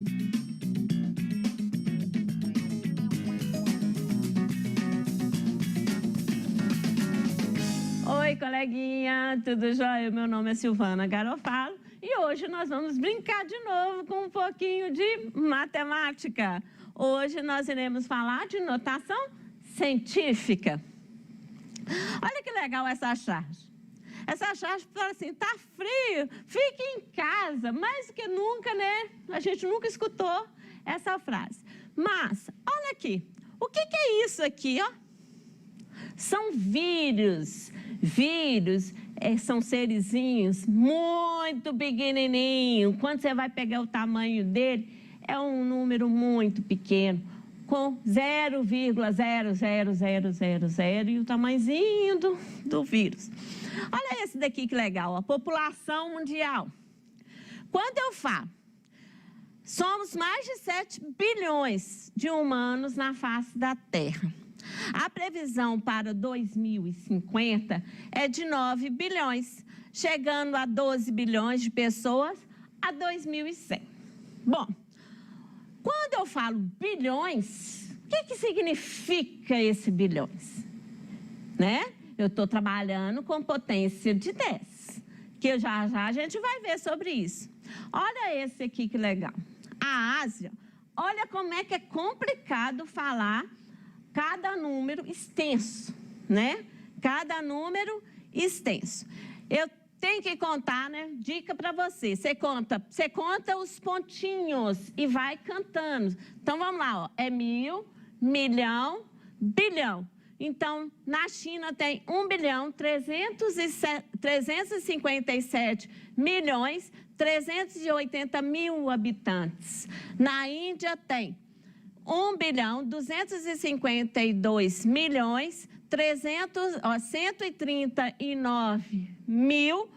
Oi, coleguinha, tudo jóia? Meu nome é Silvana Garofalo e hoje nós vamos brincar de novo com um pouquinho de matemática. Hoje nós iremos falar de notação científica. Olha que legal essa charge. Essa charge fala assim, tá frio, fique em casa. Mais do que nunca, né? A gente nunca escutou essa frase. Mas, olha aqui, o que é isso aqui, ó? São vírus. Vírus são serizinhos muito pequenininhos. Quando você vai pegar o tamanho dele, é um número muito pequeno, com 0,00000 e o tamanhozinho do vírus. Olha esse daqui que legal, a população mundial. Quando eu falo, somos mais de 7 bilhões de humanos na face da Terra. A previsão para 2050 é de 9 bilhões, chegando a 12 bilhões de pessoas a 2100. Bom, quando eu falo bilhões, o que significa esse bilhões? Né? Eu estou trabalhando com potência de 10, que já a gente vai ver sobre isso. Olha esse aqui que legal. A Ásia, olha como é que é complicado falar cada número extenso, né? Cada número extenso. Eu tenho que contar, né? Dica para você. Você conta os pontinhos e vai cantando. Então, vamos lá, ó. É 1000, milhão, bilhão. Então, na China tem 1.357 milhões 380 mil habitantes. Na Índia tem 1.252 milhões 139 mil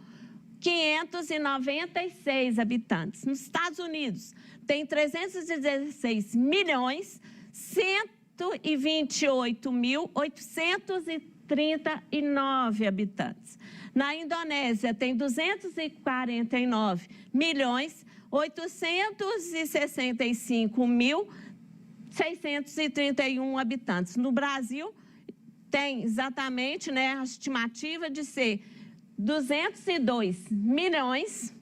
596 habitantes. Nos Estados Unidos tem 316 milhões 128.839 habitantes. Na Indonésia, tem 249 milhões 865.631 habitantes. No Brasil, tem exatamente, né, a estimativa de ser 202 milhões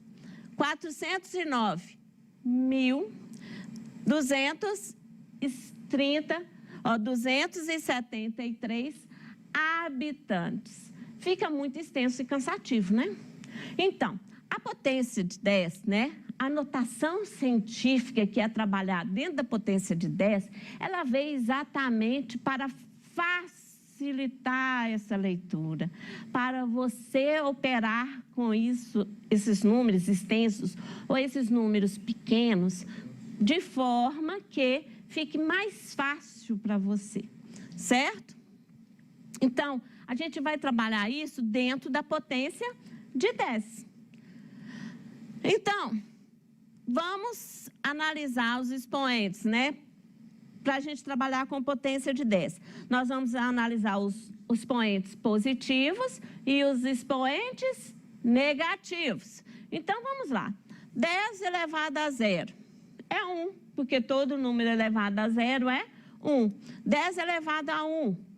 409.273 habitantes. Fica muito extenso e cansativo, né? Então, a potência de 10, né? A notação científica que é trabalhada dentro da potência de 10, ela veio exatamente para facilitar essa leitura, para você operar com isso, esses números extensos ou esses números pequenos, de forma que fique mais fácil para você, certo? Então, a gente vai trabalhar isso dentro da potência de 10. Então, vamos analisar os expoentes, né? Para a gente trabalhar com potência de 10. Nós vamos analisar os expoentes positivos e os expoentes negativos. Então, vamos lá. 10 elevado a 0 é 1, porque todo número elevado a 0 é 1. 10 elevado a 1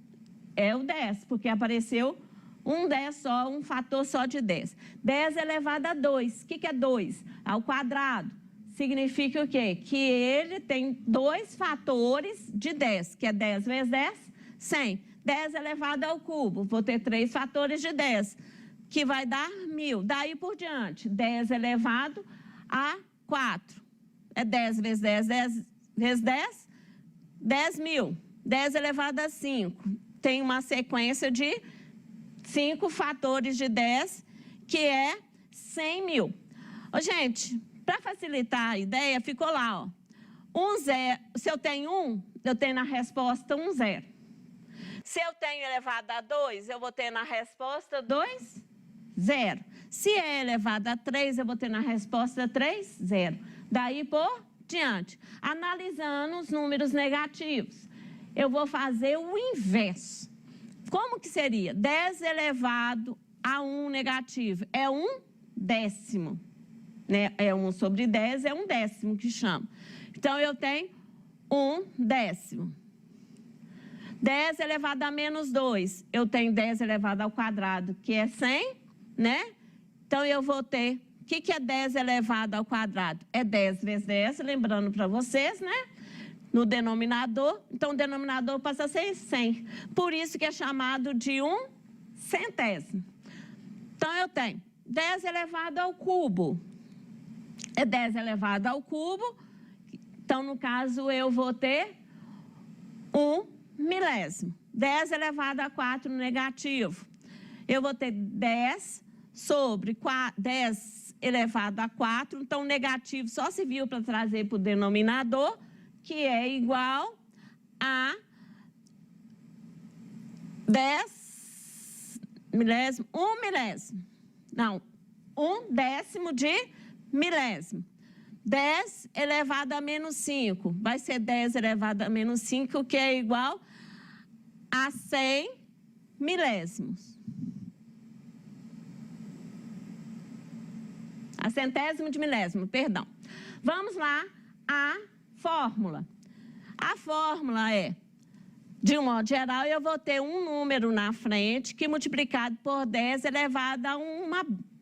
é o 10, porque apareceu um 10 só, um fator só de 10. 10 elevado a 2, o que é 2? Ao quadrado. Significa o quê? Que ele tem 2 fatores de 10, que é 10 vezes 10, 100. 10 elevado ao cubo, vou ter 3 fatores de 10, que vai dar 1000. Daí por diante, 10 elevado a 4. É 10 vezes 10, 10 vezes 10, 10.000. 10 elevado a 5. Tem uma sequência de 5 fatores de 10, que é 100.000. Ô, gente, para facilitar a ideia, ficou lá, ó. Se eu tenho 1, eu tenho na resposta 1, 0. Se eu tenho elevado a 2, eu vou ter na resposta 2, 0. Se é elevado a 3, eu vou ter na resposta 3, 0. Daí por diante. Analisando os números negativos, eu vou fazer o inverso. Como que seria? 10 elevado a 1 negativo é 1 décimo, né? É 1 sobre 10, é 1/10 que chama. Então, eu tenho 1/10. 10 elevado a menos 2, eu tenho 10 elevado ao quadrado, que é 100, né? Então, eu vou ter... O que é 10 elevado ao quadrado? É 10 vezes 10, lembrando para vocês, né? No denominador. Então, o denominador passa a ser 100. Por isso que é chamado de 1/100. Então, eu tenho 10 elevado ao cubo. É 10 elevado ao cubo. Então, no caso, eu vou ter 1/1000. 10 elevado a 4 no negativo. Eu vou ter 10 sobre 10 elevado a 4. Então, o negativo só se viu para trazer para o denominador, que é igual a 10 milésimo, 1/1000. Não, 1/10 de milésimo. 10 elevado a menos 5, vai ser 10 elevado a menos 5, que é igual a 100 milésimos. A centésimo de milésimo, perdão. Vamos lá, a fórmula. A fórmula é, de um modo geral, eu vou ter um número na frente que multiplicado por 10 elevado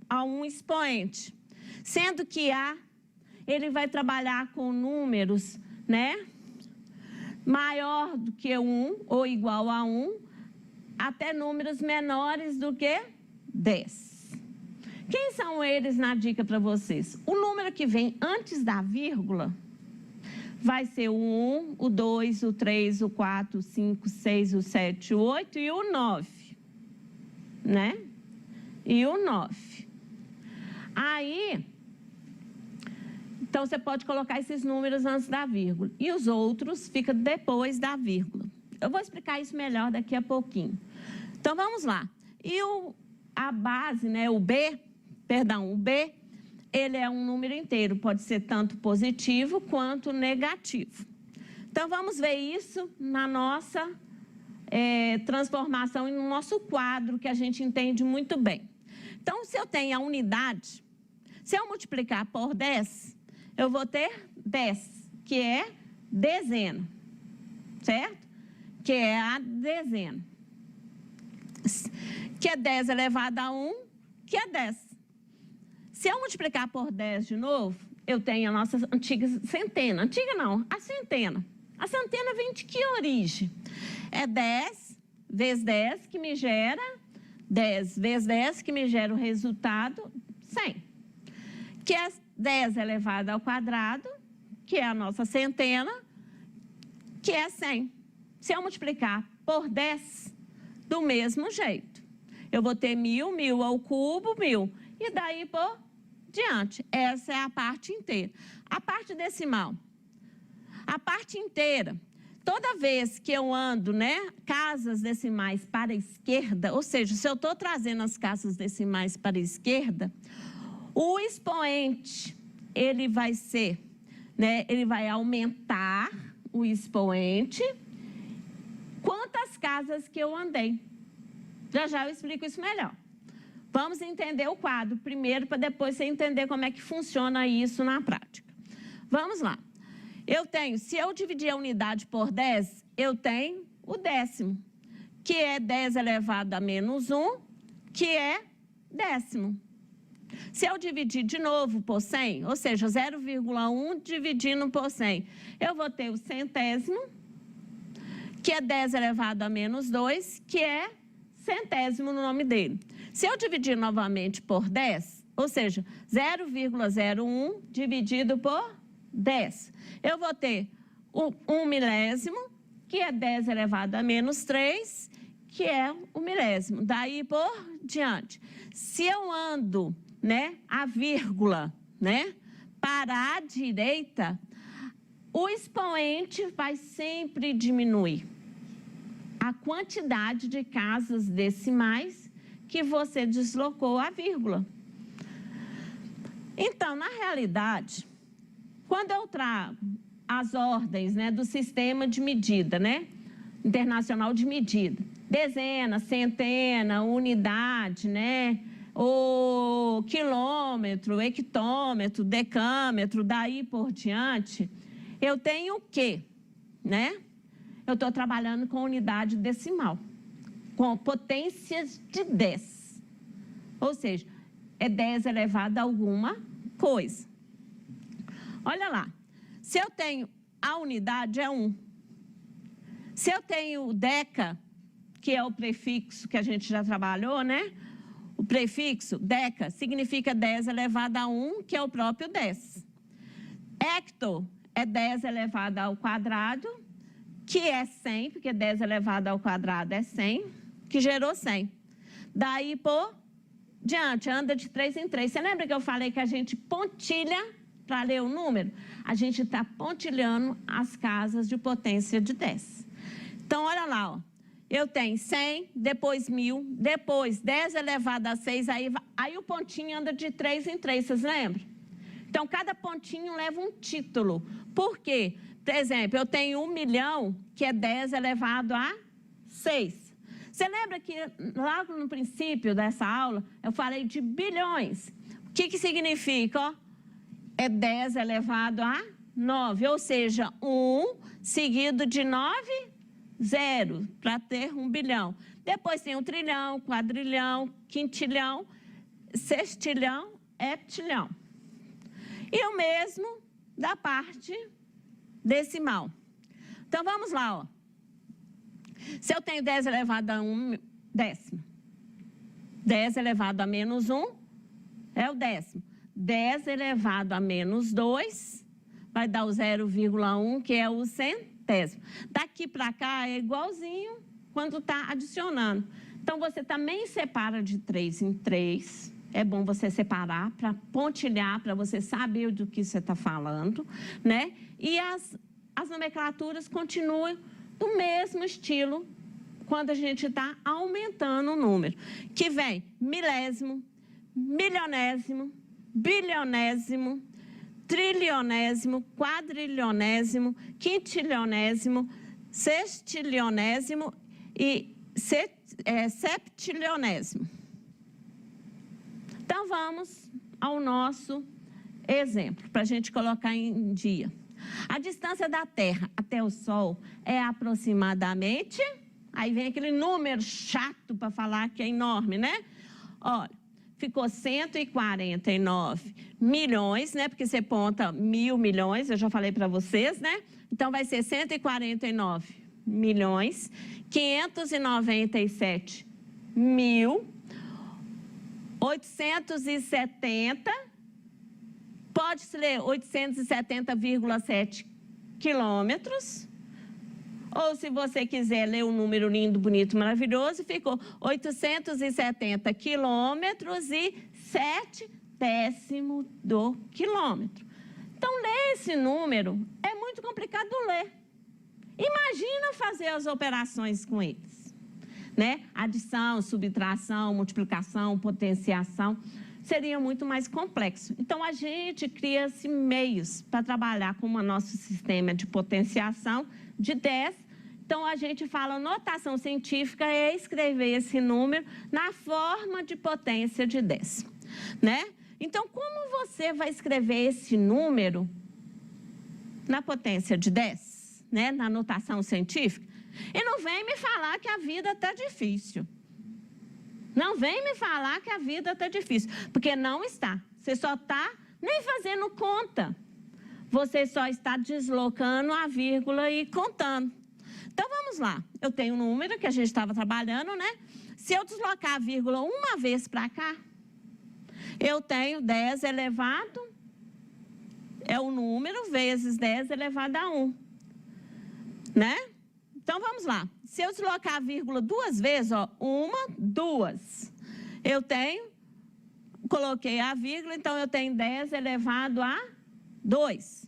a um expoente. Sendo que A, ele vai trabalhar com números, né? Maior do que 1 ou igual a 1, até números menores do que 10. Quem são eles na dica para vocês? O número que vem antes da vírgula vai ser o 1, o 2, o 3, o 4, o 5, o 6, o 7, o 8 e o 9, né? E o 9. Aí, então você pode colocar esses números antes da vírgula. E os outros ficam depois da vírgula. Eu vou explicar isso melhor daqui a pouquinho. Então, vamos lá. E a base, né, o B, ele é um número inteiro, pode ser tanto positivo quanto negativo. Então, vamos ver isso na nossa transformação e no nosso quadro, que a gente entende muito bem. Então, se eu tenho a unidade, se eu multiplicar por 10, eu vou ter 10, que é dezena, certo? Que é a dezena. Que é 10 elevado a 1, que é 10. Se eu multiplicar por 10 de novo, eu tenho a nossa antiga centena. Antiga não, a centena. A centena vem de que origem? É 10 vezes 10 que me gera 10 vezes 10 que me gera o resultado 100. Que é 10 elevado ao quadrado, que é a nossa centena, que é 100. Se eu multiplicar por 10, do mesmo jeito. Eu vou ter 1000, 1000 ao cubo, 1000. E daí por diante. Essa é a parte inteira. A parte decimal. A parte inteira. Toda vez que eu ando, né, casas decimais para a esquerda, ou seja, se eu estou trazendo as casas decimais para a esquerda, o expoente, ele vai ser, né, ele vai aumentar o expoente quantas casas que eu andei. Já eu explico isso melhor. Vamos entender o quadro primeiro, para depois você entender como é que funciona isso na prática. Vamos lá. Eu tenho, se eu dividir a unidade por 10, eu tenho o décimo, que é 10 elevado a menos 1, que é décimo. Se eu dividir de novo por 100, ou seja, 0,1 dividindo por 100, eu vou ter o centésimo, que é 10 elevado a menos 2, que é centésimo no nome dele. Se eu dividir novamente por 10, ou seja, 0,01 dividido por 10, eu vou ter o 1 milésimo, que é 10 elevado a menos 3, que é o milésimo. Daí por diante. Se eu ando, né, a vírgula, né, para a direita, o expoente vai sempre diminuir a quantidade de casas decimais que você deslocou a vírgula. Então, na realidade, quando eu trago as ordens, né, do sistema de medida, né, internacional de medida, dezena, centena, unidade, né, o quilômetro, hectômetro, decâmetro, daí por diante, eu tenho o quê? Né? Eu estou trabalhando com unidade decimal, com potências de 10. Ou seja, é 10 elevado a alguma coisa. Olha lá, se eu tenho a unidade é 1. Se eu tenho deca, que é o prefixo que a gente já trabalhou, né? O prefixo, deca, significa 10 elevado a 1, que é o próprio 10. Hecto é 10 elevado ao quadrado, que é 100, porque 10 elevado ao quadrado é 100, que gerou 100. Daí por diante, anda de 3 em 3. Você lembra que eu falei que a gente pontilha para ler o número? A gente está pontilhando as casas de potência de 10. Então, olha lá, ó. Eu tenho 100, depois 1000, depois 10 elevado a 6, aí o pontinho anda de 3 em 3, vocês lembram? Então, cada pontinho leva um título. Por quê? Por exemplo, eu tenho 1 milhão, que é 10 elevado a 6. Você lembra que logo no princípio dessa aula, eu falei de bilhões. O que significa? Ó? É 10 elevado a 9, ou seja, 1 seguido de 9, 0, para ter 1 bilhão. Depois tem 1 trilhão, quadrilhão, quintilhão, sextilhão, heptilhão. E o mesmo da parte decimal. Então, vamos lá, ó. Se eu tenho 10 elevado a 1 décimo, 10 elevado a menos 1 é o décimo. 10 elevado a menos 2 vai dar o 0,1, que é o centésimo. Daqui para cá é igualzinho quando está adicionando. Então, você também separa de 3 em 3. É bom você separar para pontilhar, para você saber do que você está falando, né? E as nomenclaturas continuam do mesmo estilo quando a gente está aumentando o número. Que vem milésimo, milionésimo, bilionésimo, trilionésimo, quadrilionésimo, quintilionésimo, sextilionésimo e septilionésimo. Então, vamos ao nosso exemplo, para a gente colocar em dia. A distância da Terra até o Sol é aproximadamente... Aí vem aquele número chato para falar que é enorme, né? Olha, ficou 149 milhões, né? Porque você conta 1.000 milhões, eu já falei para vocês, né? Então, vai ser 149 milhões, 597 mil, 870, pode-se ler 870,7 quilômetros, ou se você quiser ler um número lindo, bonito, maravilhoso, ficou 870 quilômetros e 7 décimos do quilômetro. Então, ler esse número é muito complicado ler. Imagina fazer as operações com eles, né? Adição, subtração, multiplicação, potenciação, seria muito mais complexo. Então, a gente cria-se meios para trabalhar com o nosso sistema de potenciação de 10. Então, a gente fala, notação científica é escrever esse número na forma de potência de 10, né? Então, como você vai escrever esse número na potência de 10, né? Na notação científica? E não vem me falar que a vida está difícil. Não vem me falar que a vida está difícil, porque não está. Você só está nem fazendo conta. Você só está deslocando a vírgula e contando. Então, vamos lá. Eu tenho um número que a gente estava trabalhando, né? Se eu deslocar a vírgula uma vez para cá, eu tenho 10 elevado, é o número, vezes 10 elevado a 1. Né? Então, vamos lá. Se eu deslocar a vírgula duas vezes, ó, 1, 2, eu tenho, coloquei a vírgula, então eu tenho 10 elevado a 2.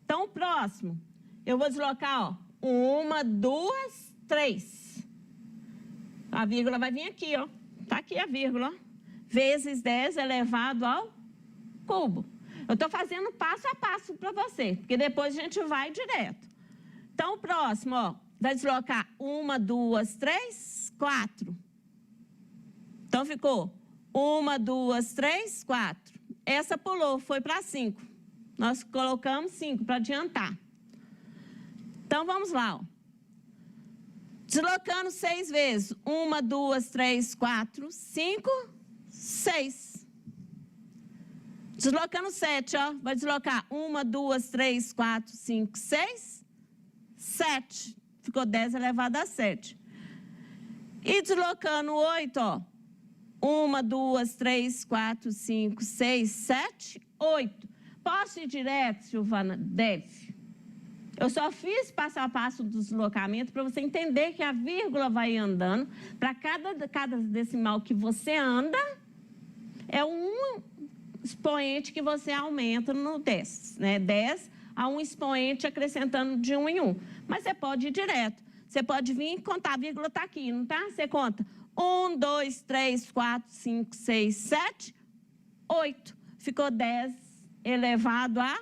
Então, o próximo, eu vou deslocar, ó, 1, 2, 3. A vírgula vai vir aqui, ó. Tá aqui a vírgula, ó. Vezes 10 elevado ao cubo. Eu estou fazendo passo a passo para você, porque depois a gente vai direto. Então, o próximo, ó, vai deslocar 1, 2, 3, 4. Então, ficou 1, 2, 3, 4. Essa pulou, foi para 5. Nós colocamos 5 para adiantar. Então, vamos lá, ó. Deslocando 6 vezes. 1, 2, 3, 4, 5, 6. Deslocando 7, ó. Vai deslocar 1, 2, 3, 4, 5, 6, 7. Ficou 10 elevado a 7. E deslocando 8, ó. 1, 2, 3, 4, 5, 6, 7, 8. Posso ir direto, Silvana? Deve. Eu só fiz passo a passo do deslocamento para você entender que a vírgula vai andando. Para cada decimal que você anda, é um expoente que você aumenta no 10. Né? 10 a um expoente acrescentando de 1 em 1. Mas você pode ir direto. Você pode vir e contar, a vírgula está aqui, não está? Você conta 1, 2, 3, 4, 5, 6, 7, 8. Ficou 10 elevado a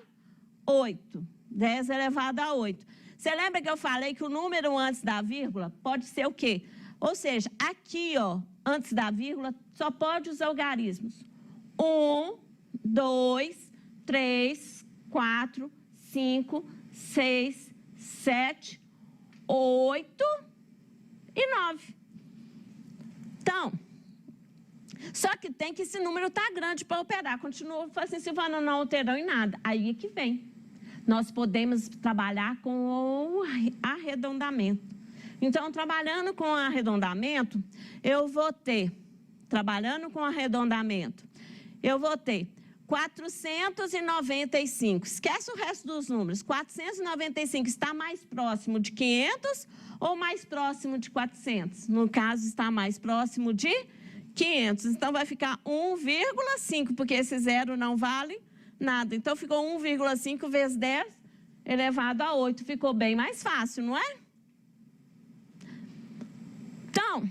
8. 10 elevado a 8. Você lembra que eu falei que o número antes da vírgula pode ser o quê? Ou seja, aqui, ó, antes da vírgula, só pode os algarismos. 1, 2, 3, 4, 5, 6, 7, 8 e 9. Então, só que tem que esse número tá grande para operar. Continua assim, Silvana, não alterou em nada. Aí é que vem. Nós podemos trabalhar com o arredondamento. Então, trabalhando com arredondamento, eu vou ter, eu vou ter 495. Esquece o resto dos números. 495 está mais próximo de 500 ou mais próximo de 400? No caso, está mais próximo de 500. Então, vai ficar 1,5, porque esse zero não vale nada. Então, ficou 1,5 vezes 10 elevado a 8. Ficou bem mais fácil, não é? Então,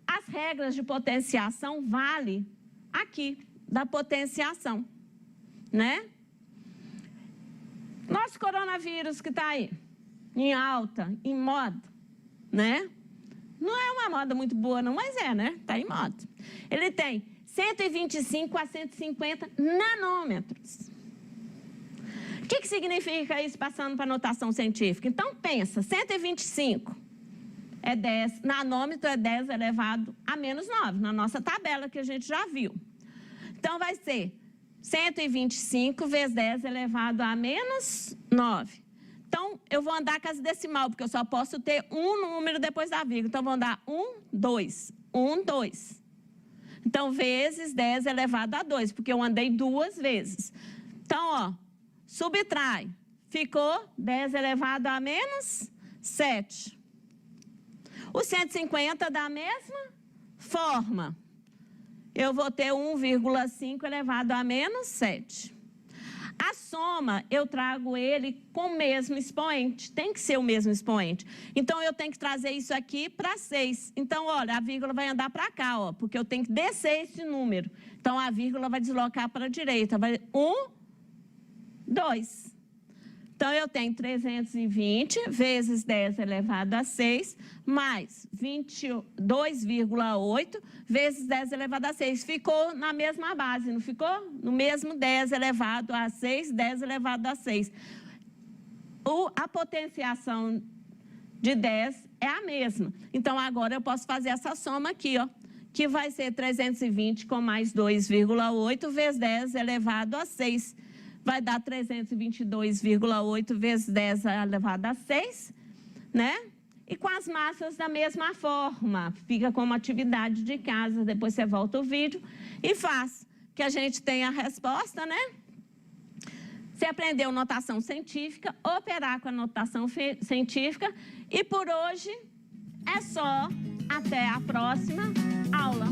as regras de potenciação valem aqui, da potenciação, né? Nosso coronavírus que está aí, em alta, em moda, né? Não é uma moda muito boa não, mas é, né? Está em moda. Ele tem 125 a 150 nanômetros. O que significa isso passando para a notação científica? Então, pensa, 125 é 10, nanômetro é 10 elevado a menos 9, na nossa tabela que a gente já viu. Então, vai ser 125 vezes 10 elevado a menos 9. Então, eu vou andar com as decimal, porque eu só posso ter um número depois da vírgula. Então, vou andar 1, 2, 1, 2. Então, vezes 10 elevado a 2, porque eu andei 2 vezes. Então, ó, subtrai. Ficou 10 elevado a menos 7. O 150 da mesma forma. Eu vou ter 1,5 elevado a menos 7. A soma, eu trago ele com o mesmo expoente. Tem que ser o mesmo expoente. Então, eu tenho que trazer isso aqui para 6. Então, olha, a vírgula vai andar para cá, ó, porque eu tenho que descer esse número. Então, a vírgula vai deslocar para a direita. Vai 1, 2. Então, eu tenho 320 vezes 10 elevado a 6, mais 22,8 vezes 10 elevado a 6. Ficou na mesma base, não ficou? No mesmo 10 elevado a 6, 10 elevado a 6. A potenciação de 10 é a mesma. Então, agora eu posso fazer essa soma aqui, ó, que vai ser 320 com mais 2,8 vezes 10 elevado a 6. Vai dar 322,8 vezes 10 elevado a 6, né? E com as massas da mesma forma. Fica como atividade de casa, depois você volta o vídeo e faz. Que a gente tem a resposta, né? Você aprendeu notação científica, operar com a notação científica. E por hoje é só. Até a próxima aula.